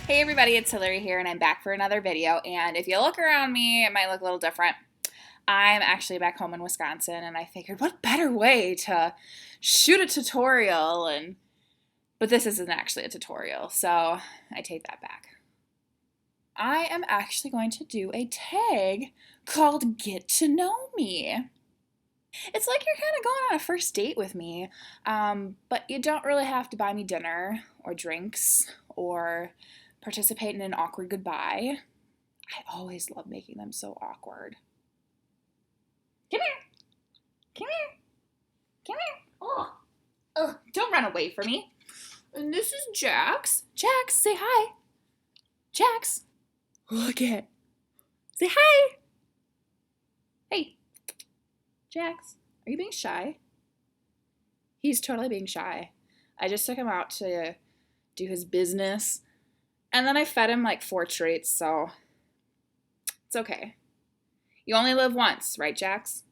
Hey everybody, it's Hillary here and I'm back for another video, and if you look around me, it might look a little different. I'm actually back home in Wisconsin and I figured what better way to shoot a tutorial, but this isn't actually a tutorial, so I take that back. I am actually going to do a tag called Get to Know Me. It's like you're kind of going on a first date with me, but you don't really have to buy me dinner or drinks or participate in an awkward goodbye. I always love making them so awkward. Come here. Come here. Come here. Oh, don't run away from me. And this is Jax. Jax, say hi. Jax. Look it. Say hi. Hey. Jax, are you being shy? He's totally being shy. I just took him out to do his business, and then I fed him like 4 treats, so it's okay. You only live once, right, Jax?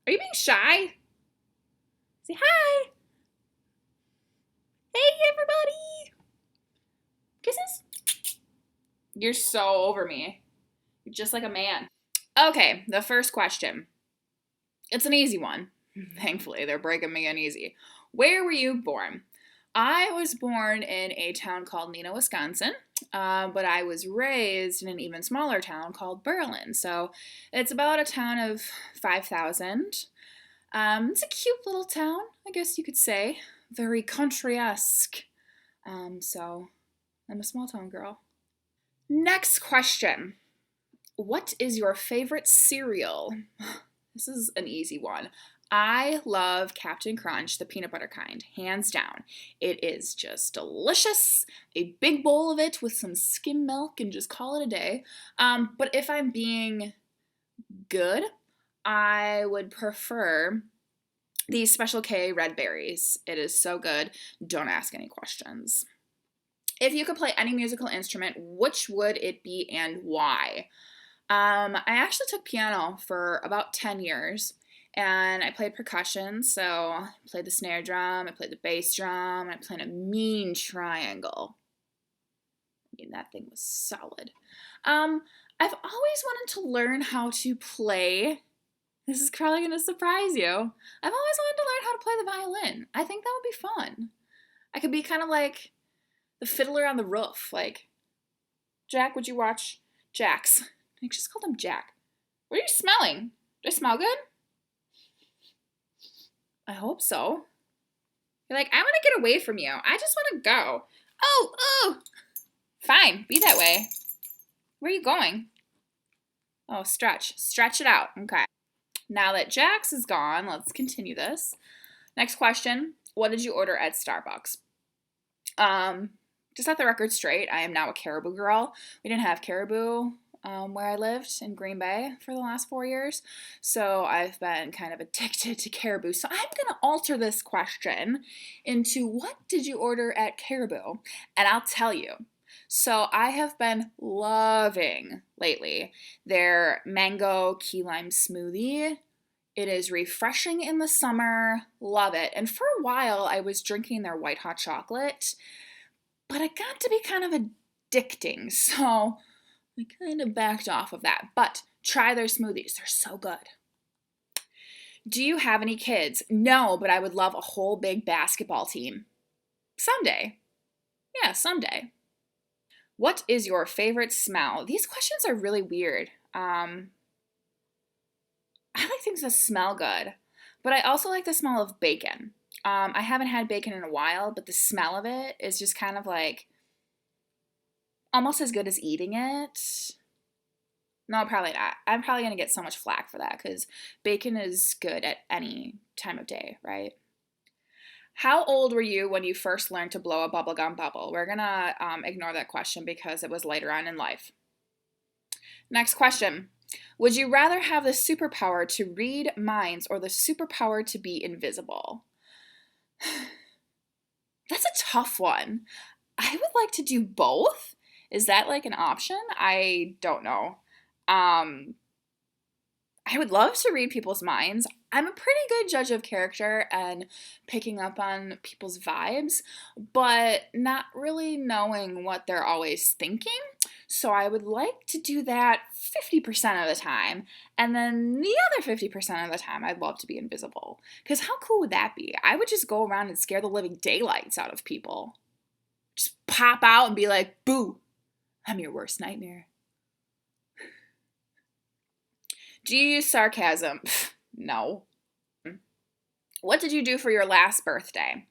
Are you being shy? Say hi. Hey, everybody. Kisses. You're so over me. You're just like a man. Okay, the first question. It's an easy one. Thankfully, they're breaking me uneasy. Where were you born? I was born in a town called Neenah, Wisconsin, but I was raised in an even smaller town called Berlin. So it's about a town of 5,000. It's a cute little town, I guess you could say. Very country-esque. So I'm a small town girl. Next question. What is your favorite cereal? This is an easy one. I love Captain Crunch, the peanut butter kind, hands down. It is just delicious. A big bowl of it with some skim milk and just call it a day. But if I'm being good, I would prefer these Special K red berries. It is so good. Don't ask any questions. If you could play any musical instrument, which would it be and why? I actually took piano for about 10 years, and I played percussion, so I played the snare drum, I played the bass drum, and I played a mean triangle. I mean, that thing was solid. I've always wanted to learn how to play. This is probably going to surprise you. I've always wanted to learn how to play the violin. I think that would be fun. I could be kind of like the fiddler on the roof. Like, Jack, would you watch Jax? I just called him Jack. What are you smelling? Do I smell good? I hope so. You're like, I want to get away from you. I just want to go. Oh. Fine, be that way. Where are you going? Oh, stretch. Stretch it out. Okay. Now that Jax is gone, let's continue this. Next question. What did you order at Starbucks? Just set the record straight. I am now a Caribou girl. We didn't have Caribou where I lived in Green Bay for the last 4 years. So I've been kind of addicted to Caribou. So I'm going to alter this question into what did you order at Caribou? And I'll tell you. So I have been loving lately their mango key lime smoothie. It is refreshing in the summer. Love it. And for a while I was drinking their white hot chocolate, but it got to be kind of addicting. So I kind of backed off of that, but try their smoothies. They're so good. Do you have any kids? No, but I would love a whole big basketball team. Someday. Yeah, someday. What is your favorite smell? These questions are really weird. I like things that smell good, but I also like the smell of bacon. I haven't had bacon in a while, but the smell of it is just kind of like almost as good as eating it. No, probably not. I'm probably going to get so much flack for that because bacon is good at any time of day, right? How old were you when you first learned to blow a bubblegum bubble? We're going to ignore that question because it was later on in life. Next question. Would you rather have the superpower to read minds or the superpower to be invisible? That's a tough one. I would like to do both. Is that like an option? I don't know. I I would love to read people's minds. I'm a pretty good judge of character and picking up on people's vibes, but not really knowing what they're always thinking. So I would like to do that 50% of the time. And then the other 50% of the time, I'd love to be invisible. Because how cool would that be? I would just go around and scare the living daylights out of people. Just pop out and be like, boo, I'm your worst nightmare. Do you use sarcasm? No. What did you do for your last birthday?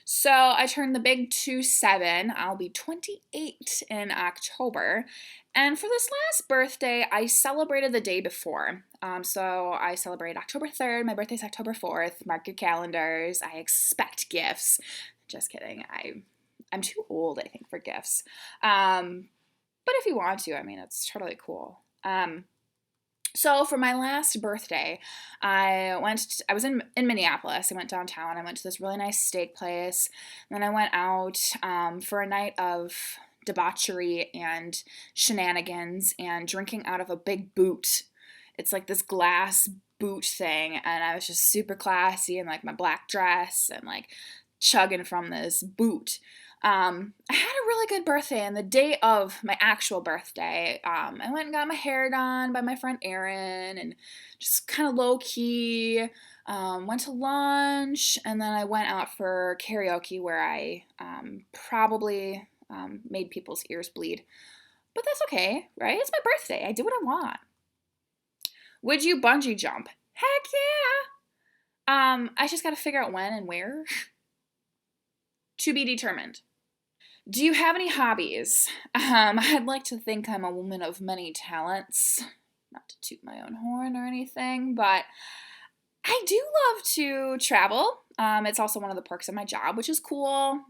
So I turned the big 27. I'll be 28 in October. And for this last birthday, I celebrated the day before. So I celebrated October 3rd. My birthday's October 4th. Mark your calendars. I expect gifts. Just kidding. I'm too old, I think, for gifts. But if you want to, I mean, it's totally cool. So for my last birthday, I was in Minneapolis. I went downtown. I went to this really nice steak place. And then I went out for a night of debauchery and shenanigans and drinking out of a big boot. It's like this glass boot thing. And I was just super classy in like my black dress and like chugging from this boot. I had a really good birthday, and the day of my actual birthday, I went and got my hair done by my friend Erin, and just kind of low key. Went to lunch, and then I went out for karaoke where I probably made people's ears bleed. But that's okay, right? It's my birthday. I do what I want. Would you bungee jump? Heck yeah! I just gotta figure out when and where. To be determined. Do you have any hobbies? I'd like to think I'm a woman of many talents. Not to toot my own horn or anything, but I do love to travel. It's also one of the perks of my job, which is cool.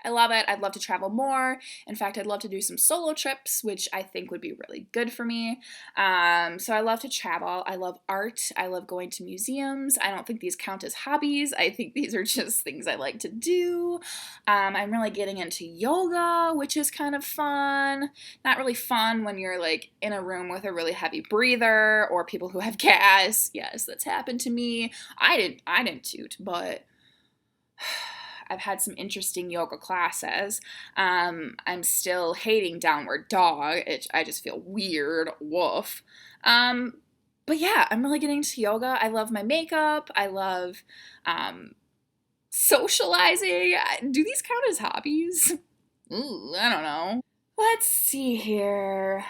I love it. I'd love to travel more. In fact, I'd love to do some solo trips, which I think would be really good for me. So I love to travel. I love art. I love going to museums. I don't think these count as hobbies. I think these are just things I like to do. I'm really getting into yoga, which is kind of fun. Not really fun when you're like in a room with a really heavy breather or people who have gas. Yes, that's happened to me. I didn't toot, but I've had some interesting yoga classes. I'm still hating downward dog. I just feel weird. Woof. But yeah, I'm really getting into yoga. I love my makeup. I love socializing. Do these count as hobbies? Ooh, I don't know. Let's see here.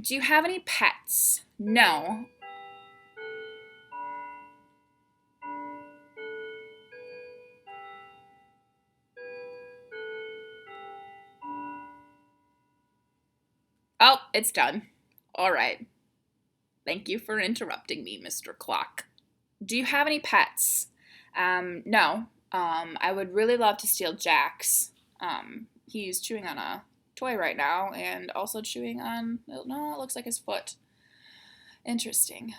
Do you have any pets? No. Oh, it's done. All right. Thank you for interrupting me, Mr. Clock. Do you have any pets? No. I would really love to steal Jack's. He's chewing on a toy right now and also chewing on, no, it looks like his foot. Interesting.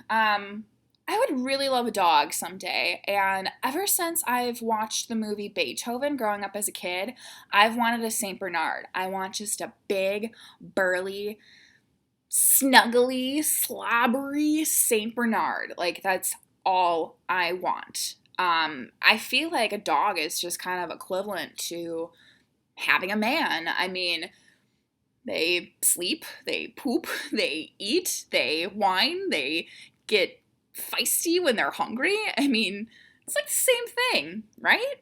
I would really love a dog someday, and ever since I've watched the movie Beethoven growing up as a kid, I've wanted a St. Bernard. I want just a big, burly, snuggly, slobbery St. Bernard. Like, that's all I want. I feel like a dog is just kind of equivalent to having a man. I mean, they sleep, they poop, they eat, they whine, they get feisty when they're hungry. I mean, it's like the same thing, right?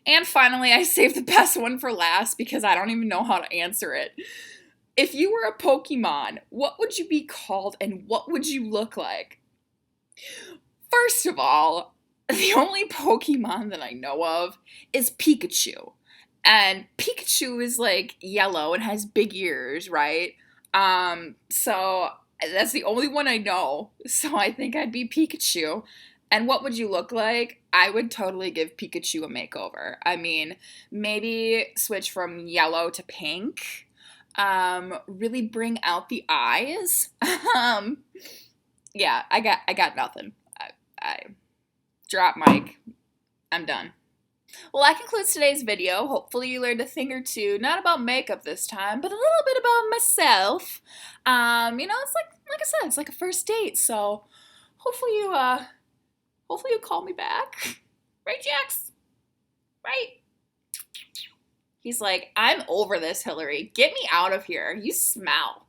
And finally, I saved the best one for last because I don't even know how to answer it. If you were a Pokemon, what would you be called and what would you look like? First of all, the only Pokemon that I know of is Pikachu. And Pikachu is like yellow and has big ears, right? So that's the only one I know. So I think I'd be Pikachu. And what would you look like? I would totally give Pikachu a makeover. I mean, maybe switch from yellow to pink. Really bring out the eyes. um, yeah, I got nothing. I drop mic. I'm done. Well, that concludes today's video. Hopefully you learned a thing or two, not about makeup this time, but a little bit about myself. It's like I said, it's like a first date, so hopefully you call me back. Right, Jax? Right? He's like, I'm over this, Hillary. Get me out of here. You smell.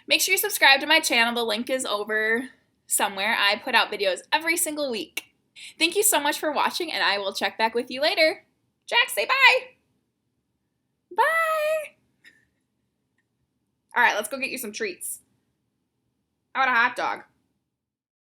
Make sure you subscribe to my channel. The link is over somewhere. I put out videos every single week. Thank you so much for watching, and I will check back with you later. Jax, say bye. Bye. All right, let's go get you some treats. How about a hot dog?